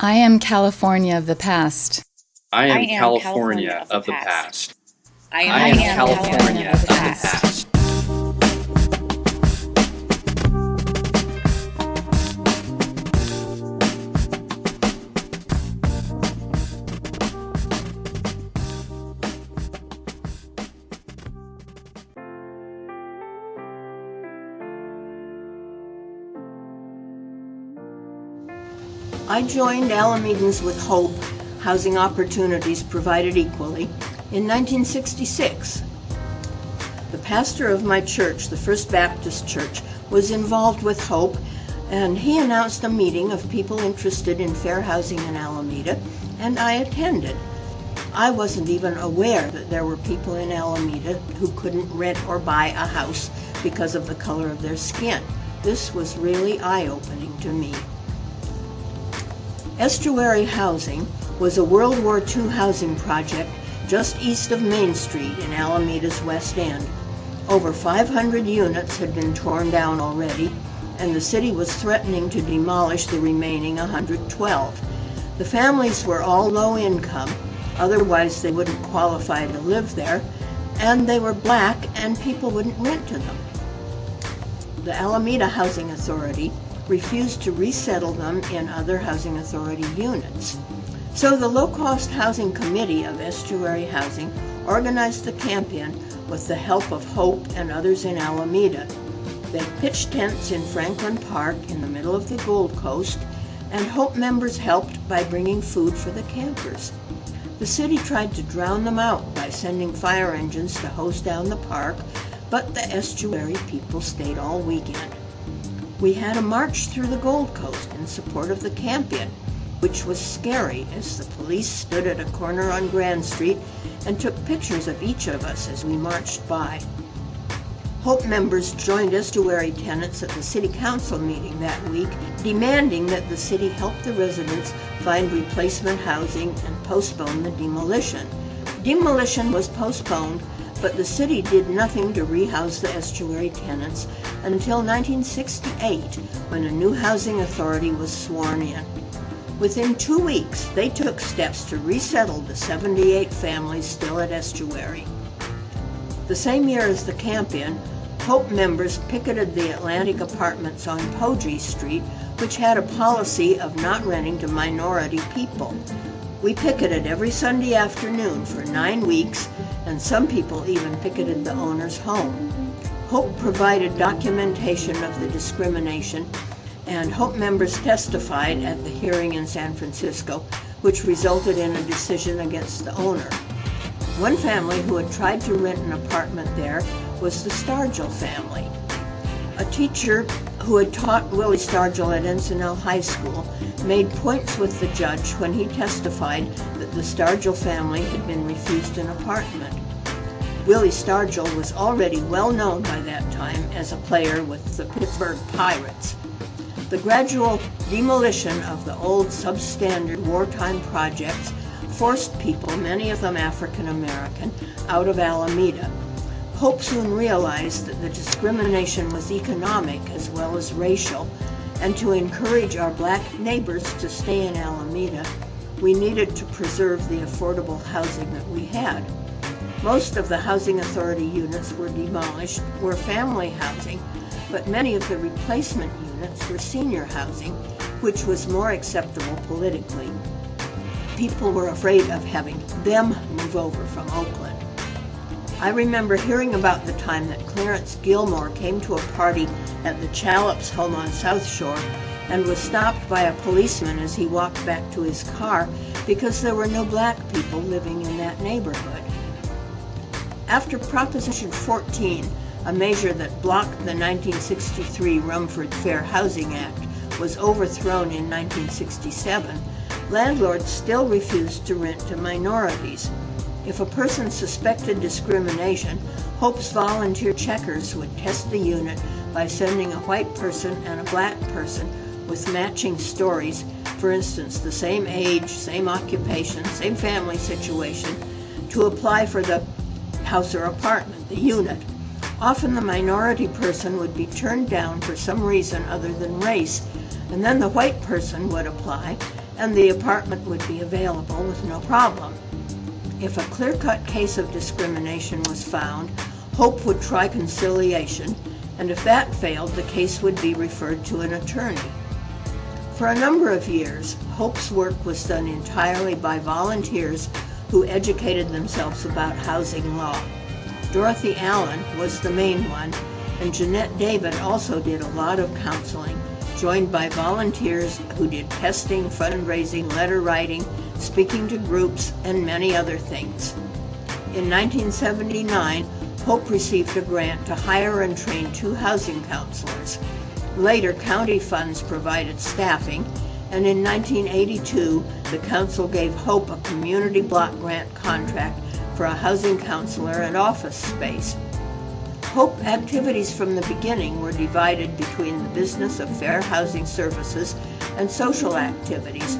I am California of the past. I am California of the past. I am California of the past. I joined Alamedans with Hope, Housing Opportunities Provided Equally, in 1966. The pastor of my church, the First Baptist Church, was involved with Hope, and he announced a meeting of people interested in fair housing in Alameda, and I attended. I wasn't even aware that there were people in Alameda who couldn't rent or buy a house because of the color of their skin. This was really eye-opening to me. Estuary Housing was a World War II housing project just east of Main Street in Alameda's West End. Over 500 units had been torn down already, and the city was threatening to demolish the remaining 112. The families were all low income, otherwise they wouldn't qualify to live there, and they were black and people wouldn't rent to them. The Alameda Housing Authority refused to resettle them in other housing authority units. So the Low-Cost Housing Committee of Estuary Housing organized the camp-in with the help of Hope and others in Alameda. They pitched tents in Franklin Park in the middle of the Gold Coast, and Hope members helped by bringing food for the campers. The city tried to drown them out by sending fire engines to hose down the park, but the estuary people stayed all weekend. We had a march through the Gold Coast in support of the camp-in, which was scary as the police stood at a corner on Grand Street and took pictures of each of us as we marched by. Hope members joined estuary tenants at the city council meeting that week, demanding that the city help the residents find replacement housing and postpone the demolition. Demolition was postponed, but the city did nothing to rehouse the estuary tenants until 1968, when a new housing authority was sworn in. Within 2 weeks, they took steps to resettle the 78 families still at Estuary. The same year as the camp-in, Hope members picketed the Atlantic Apartments on Poudre Street, which had a policy of not renting to minority people. We picketed every Sunday afternoon for 9 weeks, and some people even picketed the owner's home. Hope provided documentation of the discrimination, and Hope members testified at the hearing in San Francisco, which resulted in a decision against the owner. One family who had tried to rent an apartment there was the Stargell family. A teacher who had taught Willie Stargell at Encinal High School made points with the judge when he testified that the Stargell family had been refused an apartment. Willie Stargell was already well known by that time as a player with the Pittsburgh Pirates. The gradual demolition of the old substandard wartime projects forced people, many of them African American, out of Alameda. Hope soon realized that the discrimination was economic as well as racial, and to encourage our black neighbors to stay in Alameda, we needed to preserve the affordable housing that we had. Most of the housing authority units were demolished, were family housing, but many of the replacement units were senior housing, which was more acceptable politically. People were afraid of having them move over from Oakland. I remember hearing about the time that Clarence Gilmore came to a party at the Challops home on South Shore and was stopped by a policeman as he walked back to his car because there were no black people living in that neighborhood. After Proposition 14, a measure that blocked the 1963 Rumford Fair Housing Act, was overthrown in 1967, landlords still refused to rent to minorities. If a person suspected discrimination, Hope's volunteer checkers would test the unit by sending a white person and a black person with matching stories, for instance, the same age, same occupation, same family situation, to apply for the house or apartment, the unit. Often the minority person would be turned down for some reason other than race, and then the white person would apply, and the apartment would be available with no problem. If a clear-cut case of discrimination was found, Hope would try conciliation, and if that failed, the case would be referred to an attorney. For a number of years, Hope's work was done entirely by volunteers who educated themselves about housing law. Dorothy Allen was the main one, and Jeanette David also did a lot of counseling, joined by volunteers who did testing, fundraising, letter writing, speaking to groups, and many other things. In 1979, Hope received a grant to hire and train 2 housing counselors. Later, county funds provided staffing, and in 1982, the council gave Hope a community block grant contract for a housing counselor and office space. Hope activities from the beginning were divided between the business of fair housing services and social activities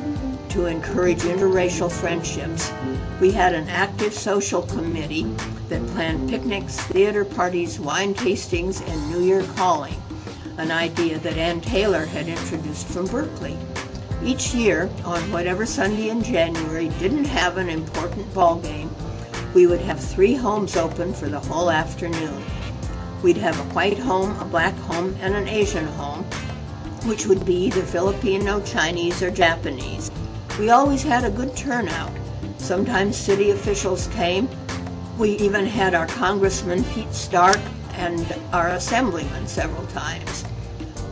to encourage interracial friendships. We had an active social committee that planned picnics, theater parties, wine tastings, and New Year calling, an idea that Ann Taylor had introduced from Berkeley. Each year, on whatever Sunday in January didn't have an important ball game, we would have 3 homes open for the whole afternoon. We'd have a white home, a black home, and an Asian home, which would be either Filipino, Chinese, or Japanese. We always had a good turnout. Sometimes city officials came. We even had our Congressman Pete Stark and our Assemblyman several times.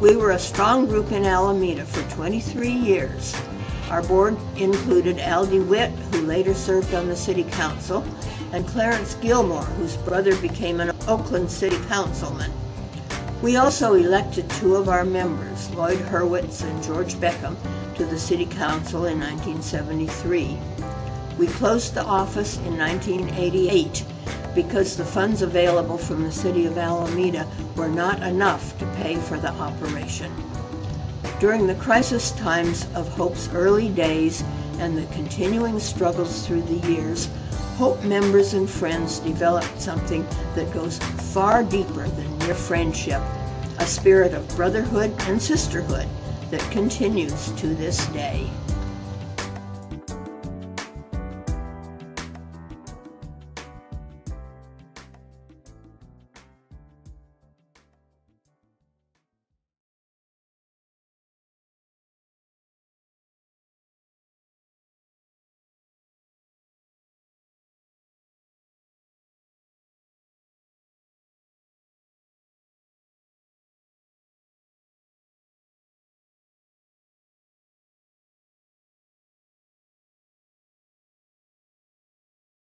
We were a strong group in Alameda for 23 years. Our board included Al DeWitt, who later served on the city council, and Clarence Gilmore, whose brother became an Oakland city councilman. We also elected 2 of our members, Lloyd Hurwitz and George Beckham, to the city council in 1973. We closed the office in 1988 because the funds available from the city of Alameda were not enough to pay for the operation. During the crisis times of Hope's early days and the continuing struggles through the years, Hope members and friends developed something that goes far deeper than mere friendship, a spirit of brotherhood and sisterhood that continues to this day.